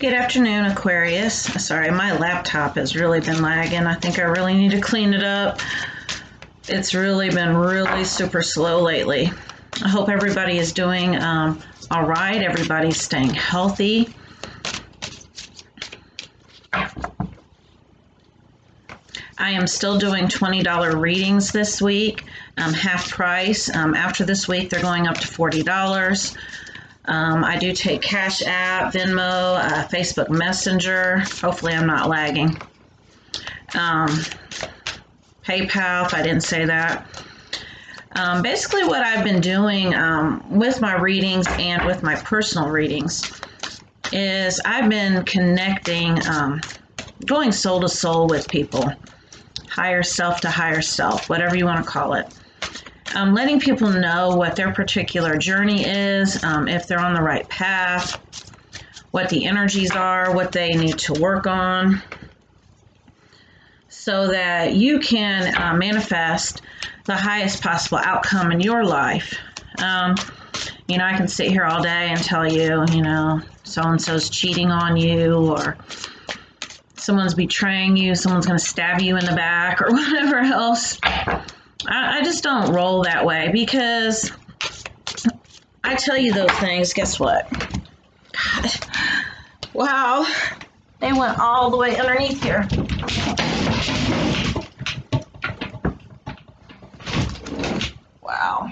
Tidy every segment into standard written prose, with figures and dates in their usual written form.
Good afternoon, Aquarius. Sorry, my laptop has really been lagging. I think I really need to clean it up. It's really been really super slow lately. I hope everybody is doing all right. Everybody's staying healthy. I am still doing $20 readings this week, half price. After this week, they're going up to $40. I do take Cash App, Venmo, Facebook Messenger. Hopefully I'm not lagging. PayPal, if I didn't say that. Basically what I've been doing with my readings and with my personal readings is I've been connecting, going soul to soul with people. Higher self to higher self, whatever you want to call it. Letting people know what their particular journey is, if they're on the right path, what the energies are, what they need to work on, so that you can manifest the highest possible outcome in your life. You know, I can sit here all day and tell you, you know, so-and-so's cheating on you, or someone's betraying you, someone's going to stab you in the back, or whatever else. I just don't roll that way, because I tell you those things, guess what? God. Wow. They went all the way underneath here. Wow.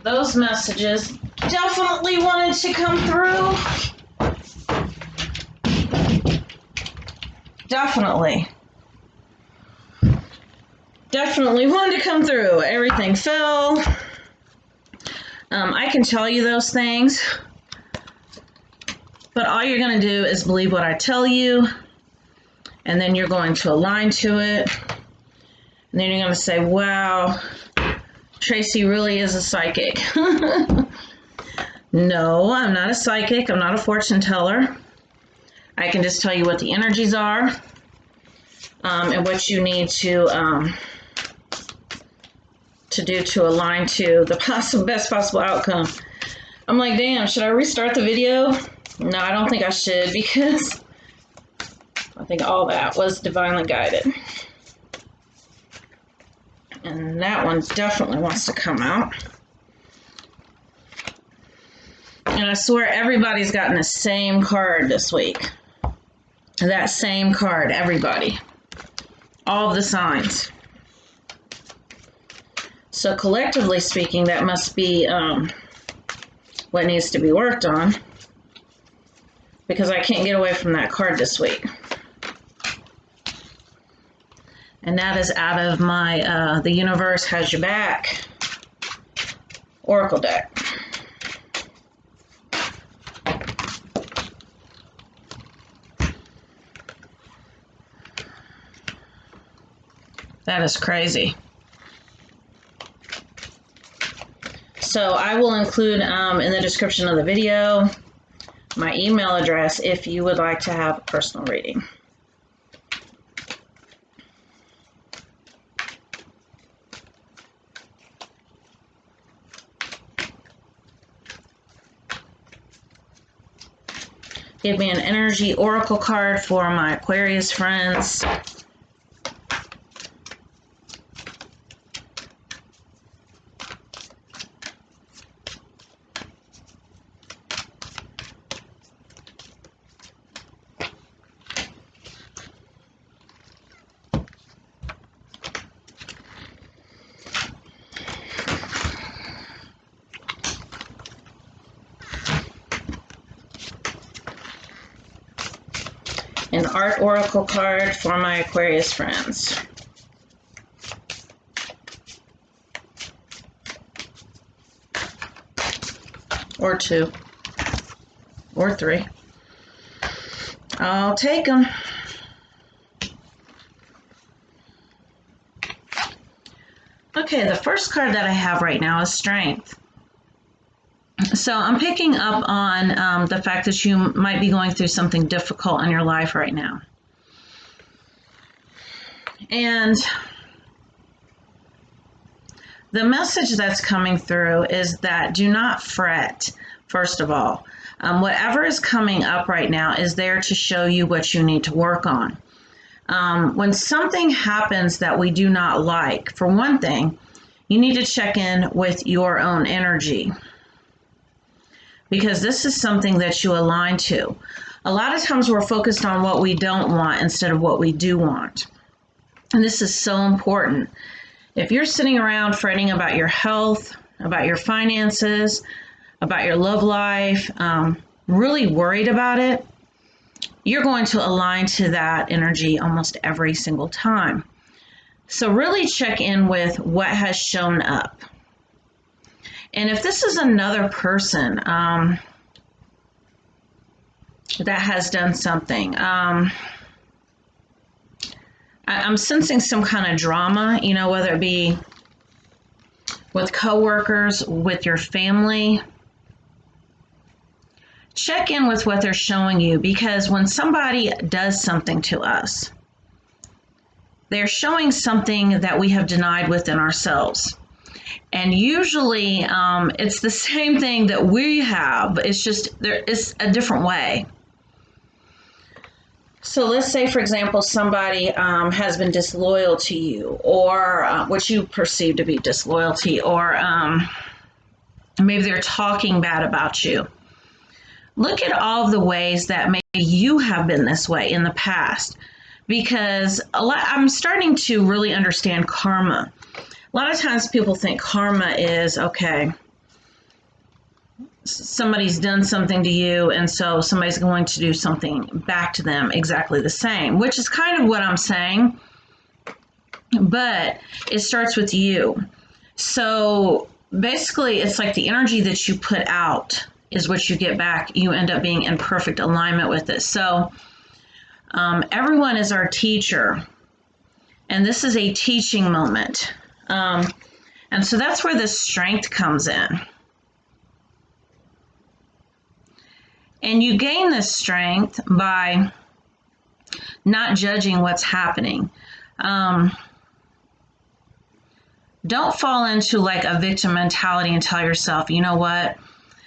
Those messages definitely wanted to come through. Definitely wanted to come through. Everything fell. I can tell you those things, but all you're going to do is believe what I tell you, and then you're going to align to it, and then you're going to say, wow, Tracy really is a psychic. No, I'm not a psychic. I'm not a fortune teller. I can just tell you what the energies are, and what you need to do to align to the best possible outcome. I'm like, damn, should I restart the video? No, I don't think I should, because I think all that was divinely guided. And that one definitely wants to come out. And I swear everybody's gotten the same card this week. That same card, everybody. All of the signs. So collectively speaking, that must be what needs to be worked on, because I can't get away from that card this week. And that is out of my The Universe Has Your Back Oracle deck. That is crazy. So I will include in the description of the video my email address if you would like to have a personal reading. Give me an energy oracle card for my Aquarius friends. An art oracle card for my Aquarius friends. Or 2. Or 3. I'll take them. Okay, the first card that I have right now is Strength. So I'm picking up on the fact that you might be going through something difficult in your life right now. And the message that's coming through is that do not fret first of all. Whatever is coming up right now is there to show you what you need to work on. When something happens that we do not like, for one thing, you need to check in with your own energy, because this is something that you align to. A lot of times we're focused on what we don't want instead of what we do want. And this is so important. If you're sitting around fretting about your health, about your finances, about your love life, really worried about it, you're going to align to that energy almost every single time. So really check in with what has shown up. And if this is another person that has done something, I'm sensing some kind of drama, whether it be with coworkers, with your family. Check in with what they're showing you, because when somebody does something to us, they're showing something that we have denied within ourselves. And usually it's the same thing that we have. It's just there is a different way. So let's say, for example, somebody has been disloyal to you, or what you perceive to be disloyalty, or maybe they're talking bad about you. Look at all of the ways that maybe you have been this way in the past, because I'm starting to really understand karma. A lot of times people think karma is, okay, somebody's done something to you, and so somebody's going to do something back to them exactly the same, which is kind of what I'm saying, but it starts with you. So basically, it's like the energy that you put out is what you get back. You end up being in perfect alignment with it. So everyone is our teacher, and this is a teaching moment. And so that's where the strength comes in. And you gain this strength by not judging what's happening. Don't fall into like a victim mentality and tell yourself, you know what,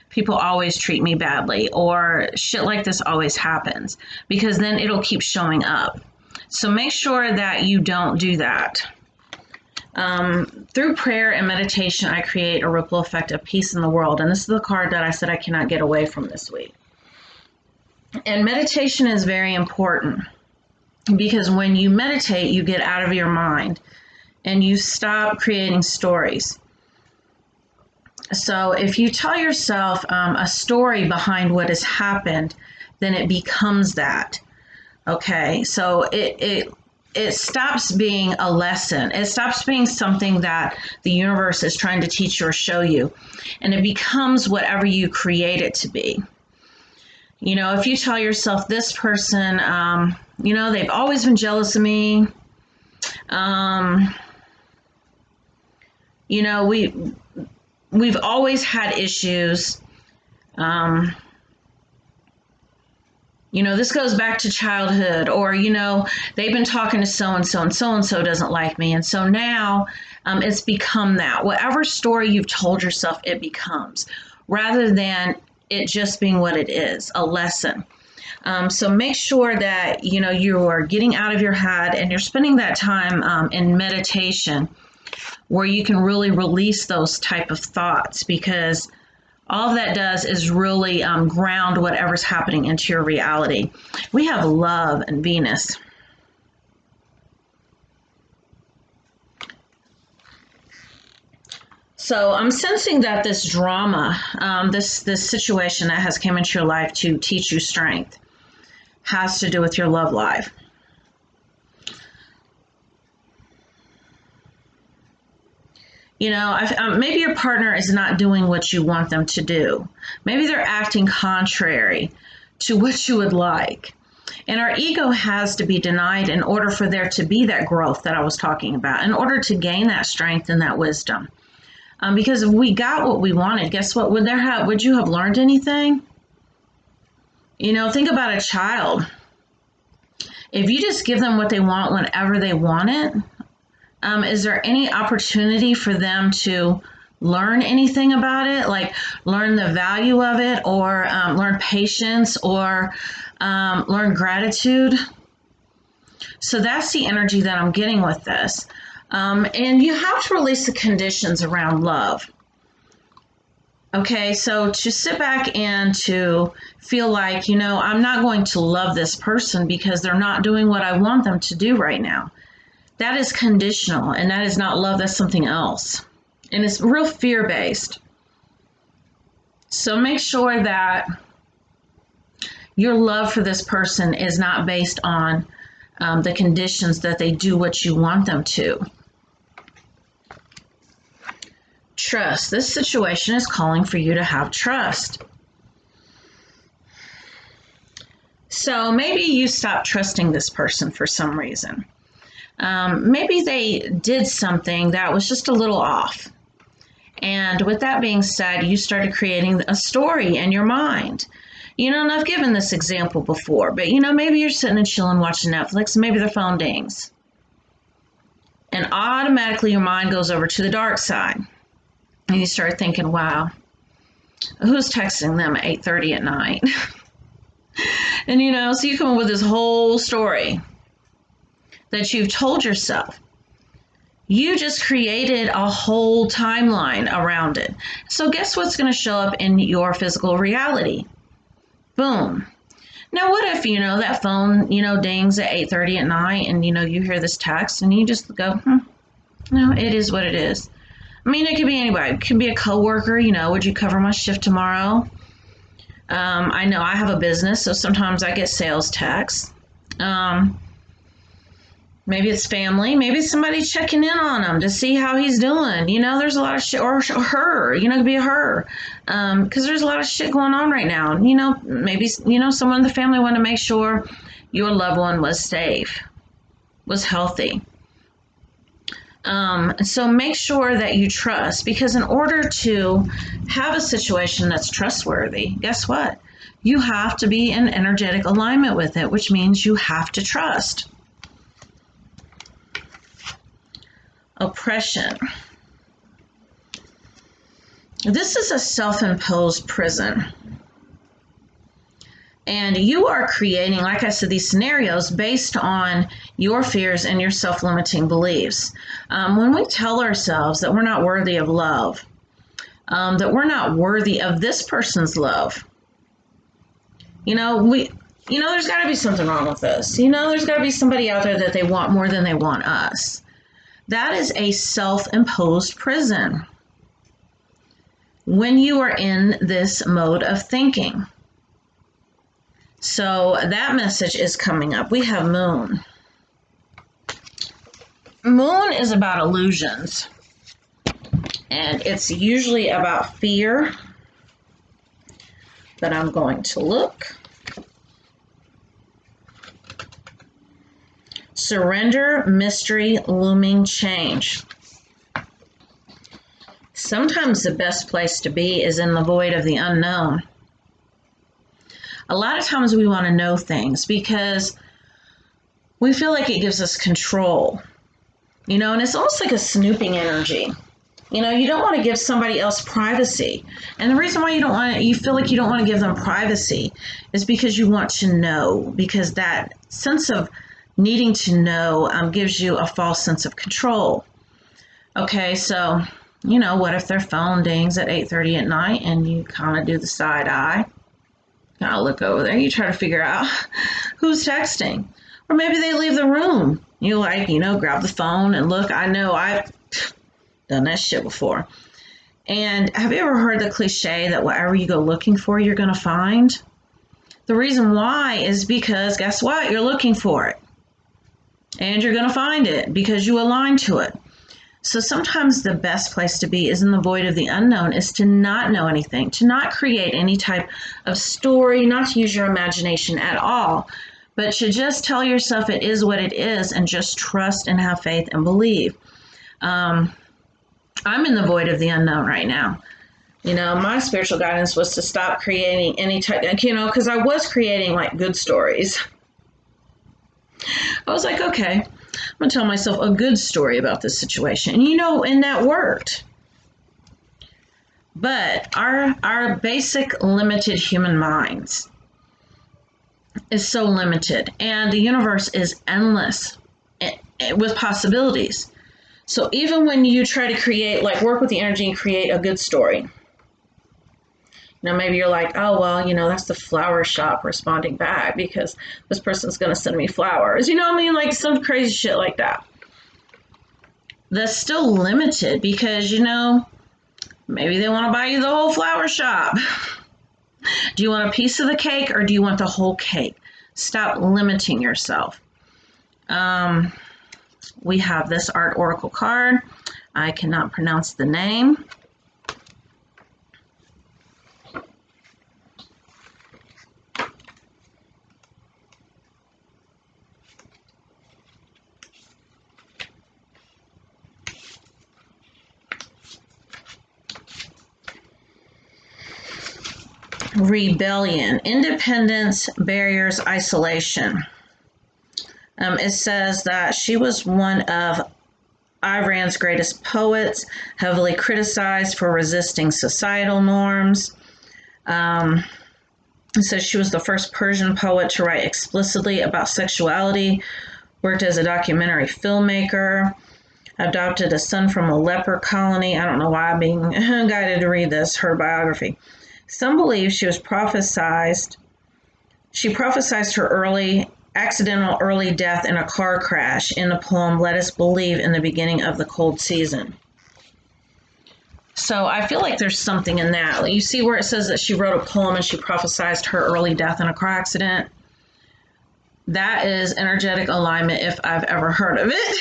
people always treat me badly, or shit like this always happens, because then it'll keep showing up. So make sure that you don't do that. Through prayer and meditation, I create a ripple effect of peace in the world. And this is the card that I said I cannot get away from this week. And meditation is very important, because when you meditate, you get out of your mind and you stop creating stories. So if you tell yourself a story behind what has happened, then it becomes that. Okay, so it stops being a lesson. It stops being something that the universe is trying to teach you or show you, and it becomes whatever you create it to be. If you tell yourself, this person, they've always been jealous of me. We've always had issues. This goes back to childhood, or, they've been talking to so-and-so, and so-and-so doesn't like me. And so now it's become that. Whatever story you've told yourself, it becomes, rather than it just being what it is, a lesson. So make sure that, you are getting out of your head and you're spending that time in meditation, where you can really release those type of thoughts, because all of that does is really ground whatever's happening into your reality. We have love and Venus. So I'm sensing that this drama, this situation that has come into your life to teach you strength, has to do with your love life. Maybe your partner is not doing what you want them to do. Maybe they're acting contrary to what you would like. And our ego has to be denied in order for there to be that growth that I was talking about, in order to gain that strength and that wisdom. Because if we got what we wanted, guess what? Would you have learned anything? Think about a child. If you just give them what they want whenever they want it, is there any opportunity for them to learn anything about it, like learn the value of it, or learn patience, or learn gratitude. So that's the energy that I'm getting with this. And you have to release the conditions around love. Okay, so to sit back and to feel like, I'm not going to love this person because they're not doing what I want them to do right now. That is conditional, and that is not love, that's something else. And it's real fear-based. So make sure that your love for this person is not based on the conditions that they do what you want them to. Trust. This situation is calling for you to have trust. So maybe you stopped trusting this person for some reason. Maybe they did something that was just a little off. And with that being said, you started creating a story in your mind. And I've given this example before, but maybe you're sitting and chilling watching Netflix, and maybe their phone dings. And automatically your mind goes over to the dark side. And you start thinking, wow, who's texting them at 8:30 at night? And so you come up with this whole story that you've told yourself. You just created a whole timeline around it. So guess what's going to show up in your physical reality? Boom. Now what if, that phone, dings at 8:30 at night, and, you hear this text and you just go, no, it is what it is. I mean, it could be anybody. It could be a coworker, would you cover my shift tomorrow? I know I have a business, so sometimes I get sales texts. Maybe it's family. Maybe it's somebody checking in on him to see how he's doing. There's a lot of shit, or her, it could be a her. Because there's a lot of shit going on right now. Maybe, someone in the family wanted to make sure your loved one was safe, was healthy. So make sure that you trust, because in order to have a situation that's trustworthy, guess what? You have to be in energetic alignment with it, which means you have to trust. Oppression. This is a self-imposed prison. And you are creating, like I said, these scenarios based on your fears and your self-limiting beliefs. When we tell ourselves that we're not worthy of love, that we're not worthy of this person's love, there's got to be something wrong with this. There's got to be somebody out there that they want more than they want us. That is a self-imposed prison when you are in this mode of thinking. So that message is coming up. We have Moon. Moon is about illusions, and it's usually about fear, but I'm going to look. Surrender, mystery, looming change. Sometimes the best place to be is in the void of the unknown. A lot of times we want to know things because we feel like it gives us control, and it's almost like a snooping energy. You don't want to give somebody else privacy. And the reason why you feel like you don't want to give them privacy is because you want to know, because that sense of needing to know gives you a false sense of control. Okay, so, what if their phone dings at 8:30 at night and you kind of do the side eye? I'll look over there. You try to figure out who's texting. Or maybe they leave the room. You grab the phone and look. I know I've done that shit before. And have you ever heard the cliche that whatever you go looking for, you're going to find? The reason why is because, guess what? You're looking for it. And you're going to find it because you align to it. So sometimes the best place to be is in the void of the unknown, is to not know anything, to not create any type of story, not to use your imagination at all, but to just tell yourself it is what it is and just trust and have faith and believe. I'm in the void of the unknown right now. My spiritual guidance was to stop creating any type, because I was creating like good stories. I was like, okay, I'm going to tell myself a good story about this situation. And that worked. But our basic limited human minds is so limited, and the universe is endless with possibilities. So even when you try to create, like work with the energy and create a good story, maybe you're like, oh, well, that's the flower shop responding back because this person's going to send me flowers. You know what I mean? Like some crazy shit like that. That's still limited because, maybe they want to buy you the whole flower shop. Do you want a piece of the cake or do you want the whole cake? Stop limiting yourself. We have this art oracle card. I cannot pronounce the name. Rebellion, independence, barriers, isolation. It says that she was one of Iran's greatest poets, heavily criticized for resisting societal norms. It says she was the first Persian poet to write explicitly about sexuality, worked as a documentary filmmaker, adopted a son from a leper colony. I don't know why I'm being guided to read this, her biography. Some believe she prophesied her accidental early death in a car crash in the poem Let Us Believe in the Beginning of the Cold Season. So I feel like there's something in that. You see where it says that she wrote a poem and she prophesied her early death in a car accident? That is energetic alignment if I've ever heard of it.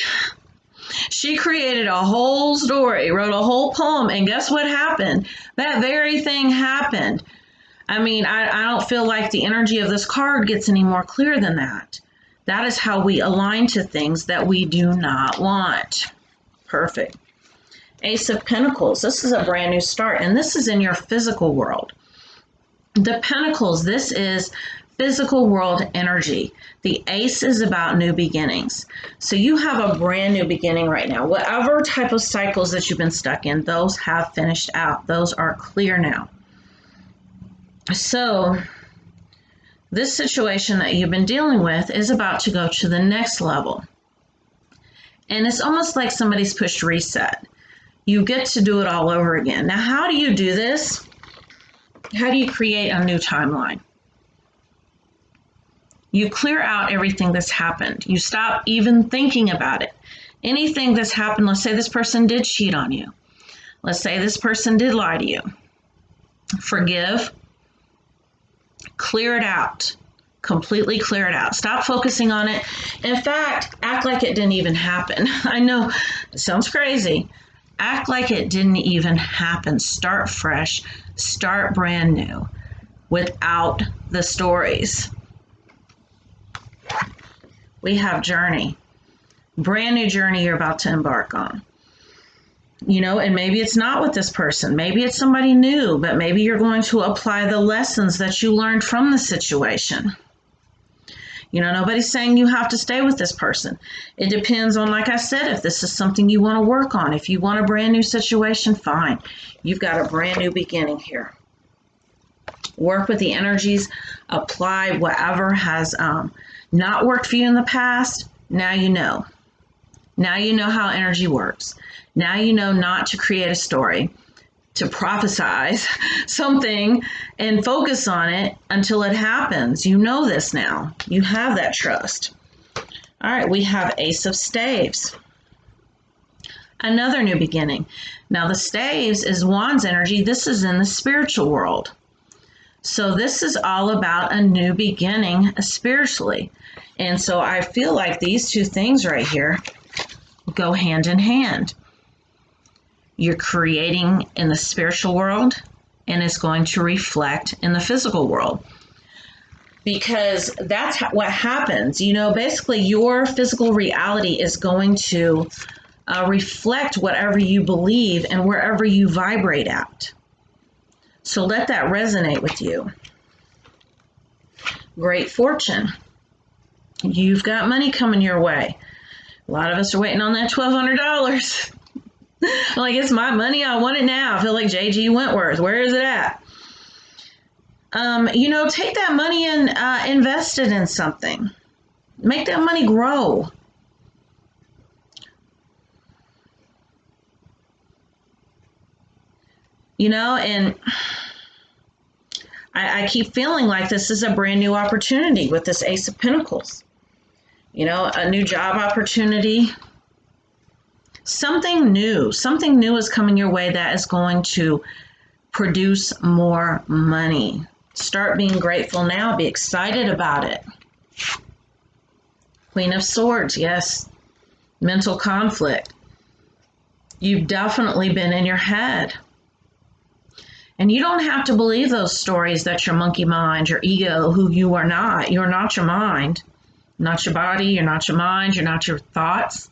She created a whole story, wrote a whole poem, and guess what happened? That very thing happened. I mean, I don't feel like the energy of this card gets any more clear than that. That is how we align to things that we do not want. Perfect. Ace of Pentacles. This is a brand new start, and this is in your physical world. The Pentacles, this is physical world energy. The Ace is about new beginnings. So you have a brand new beginning right now. Whatever type of cycles that you've been stuck in, those have finished out. Those are clear now. So this situation that you've been dealing with is about to go to the next level. And it's almost like somebody's pushed reset. You get to do it all over again. Now, how do you do this? How do you create a new timeline? You clear out everything that's happened. You stop even thinking about it. Anything that's happened, let's say this person did cheat on you. Let's say this person did lie to you. Forgive. Clear it out. Completely clear it out. Stop focusing on it. In fact, act like it didn't even happen. I know it sounds crazy. Act like it didn't even happen. Start fresh. Start brand new without the stories. We have journey. Brand new journey you're about to embark on. And maybe it's not with this person. Maybe it's somebody new, but maybe you're going to apply the lessons that you learned from the situation. Nobody's saying you have to stay with this person. It depends on, like I said, if this is something you want to work on. If you want a brand new situation, fine. You've got a brand new beginning here. Work with the energies. Apply whatever has not worked for you in the past. Now you know. Now you know how energy works. Now you know not to create a story, to prophesize something and focus on it until it happens. You know this now. You have that trust. All right, we have Ace of Staves. Another new beginning. Now the Staves is Wands energy. This is in the spiritual world. So this is all about a new beginning spiritually. And so I feel like these two things right here go hand in hand. You're creating in the spiritual world, and it's going to reflect in the physical world. Because that's what happens. Basically your physical reality is going to reflect whatever you believe and wherever you vibrate at. So let that resonate with you. Great fortune. You've got money coming your way. A lot of us are waiting on that $1,200. Like, it's my money. I want it now. I feel like J.G. Wentworth. Where is it at? Take that money and invest it in something. Make that money grow. And I keep feeling like this is a brand new opportunity with this Ace of Pentacles. A new job opportunity. Something new is coming your way that is going to produce more money. Start being grateful now. Be excited about it. Queen of Swords, yes. Mental conflict. You've definitely been in your head. And you don't have to believe those stories that your monkey mind, your ego, who you are not. You're not your mind, not your body, you're not your mind, you're not your thoughts.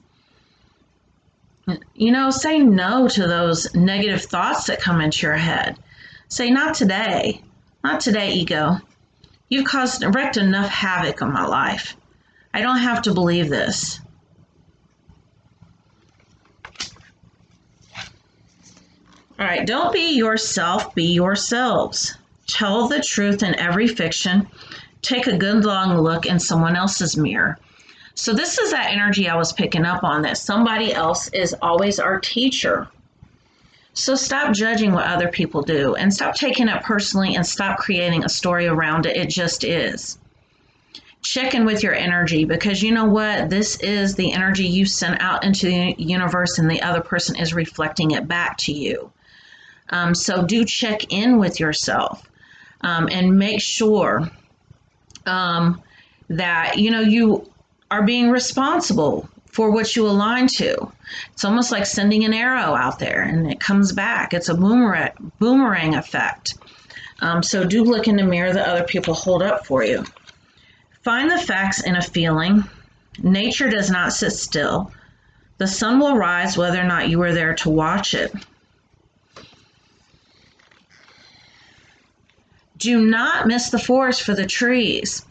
Say no to those negative thoughts that come into your head. Say, not today. Not today, ego. You've wreaked enough havoc on my life. I don't have to believe this. All right, don't be yourself, be yourselves. Tell the truth in every fiction. Take a good long look in someone else's mirror. So this is that energy I was picking up on, that somebody else is always our teacher. So stop judging what other people do and stop taking it personally and stop creating a story around it. It just is. Check in with your energy, because you know what? This is the energy you sent out into the universe, and the other person is reflecting it back to you. So do check in with yourself and make sure that you are being responsible for what you align to. It's almost like sending an arrow out there and it comes back. It's a boomerang effect. So do look in the mirror that other people hold up for you. Find the facts in a feeling. Nature does not sit still. The sun will rise whether or not you are there to watch it. Do not miss the forest for the trees.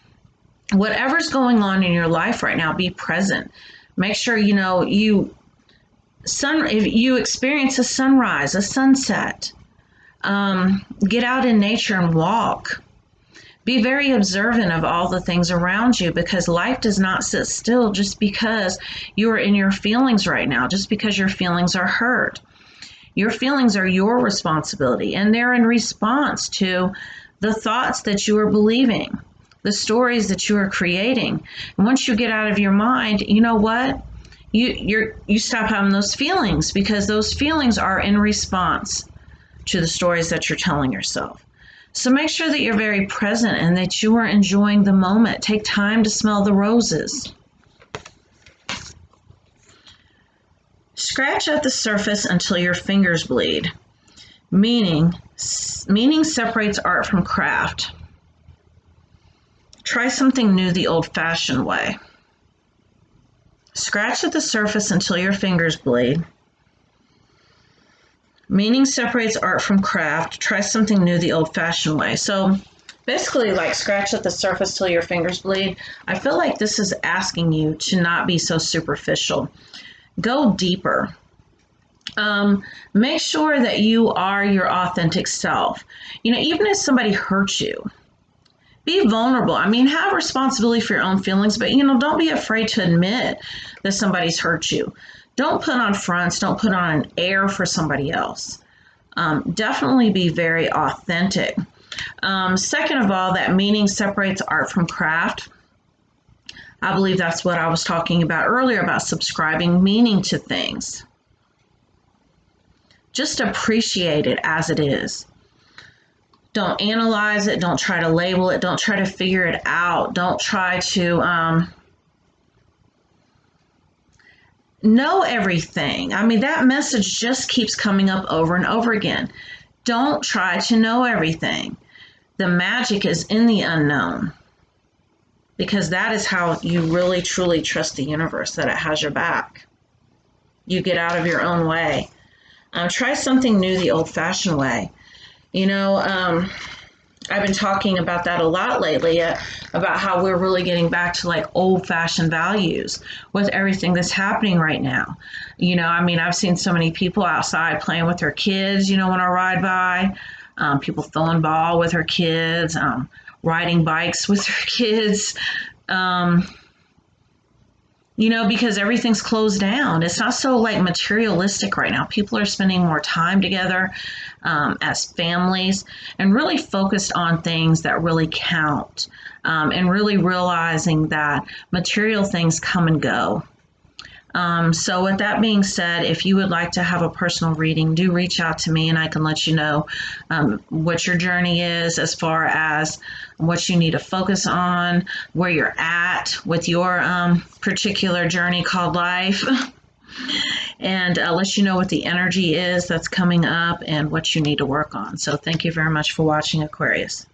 Whatever's going on in your life right now, be present. Make sure if you experience a sunrise, a sunset, get out in nature and walk. Be very observant of all the things around you, because life does not sit still just because you are in your feelings right now, just because your feelings are hurt. Your feelings are your responsibility, and they're in response to the thoughts that you are believing, the stories that you are creating. And once you get out of your mind, you know what? You stop having those feelings, because those feelings are in response to the stories that you're telling yourself. So make sure that you're very present and that you are enjoying the moment. Take time to smell the roses. Scratch at the surface until your fingers bleed. Meaning separates art from craft. Try something new the old-fashioned way. Scratch at the surface until your fingers bleed. Meaning separates art from craft. Try something new the old-fashioned way. So basically, like, scratch at the surface till your fingers bleed. I feel like this is asking you to not be so superficial. Go deeper. Make sure that you are your authentic self. Even if somebody hurts you, be vulnerable. Have responsibility for your own feelings, but don't be afraid to admit that somebody's hurt you. Don't put on fronts. Don't put on an air for somebody else. Definitely be very authentic. Second of all, that meaning separates art from craft. I believe that's what I was talking about earlier, about subscribing meaning to things. Just appreciate it as it is. Don't analyze it. Don't try to label it. Don't try to figure it out. Don't try to know everything. That message just keeps coming up over and over again. Don't try to know everything. The magic is in the unknown, because that is how you really, truly trust the universe, that it has your back. You get out of your own way. Try something new the old-fashioned way. I've been talking about that a lot lately, about how we're really getting back to like old-fashioned values with everything that's happening right now. I mean, I've seen so many people outside playing with their kids, when I ride by, people throwing ball with their kids, riding bikes with their kids. Um, because everything's closed down. It's not so like materialistic right now. People are spending more time together as families and really focused on things that really count, and really realizing that material things come and go. So, with that being said, if you would like to have a personal reading, do reach out to me and I can let you know what your journey is as far as what you need to focus on, where you're at with your particular journey called life, and let you know what the energy is that's coming up and what you need to work on. So, thank you very much for watching, Aquarius.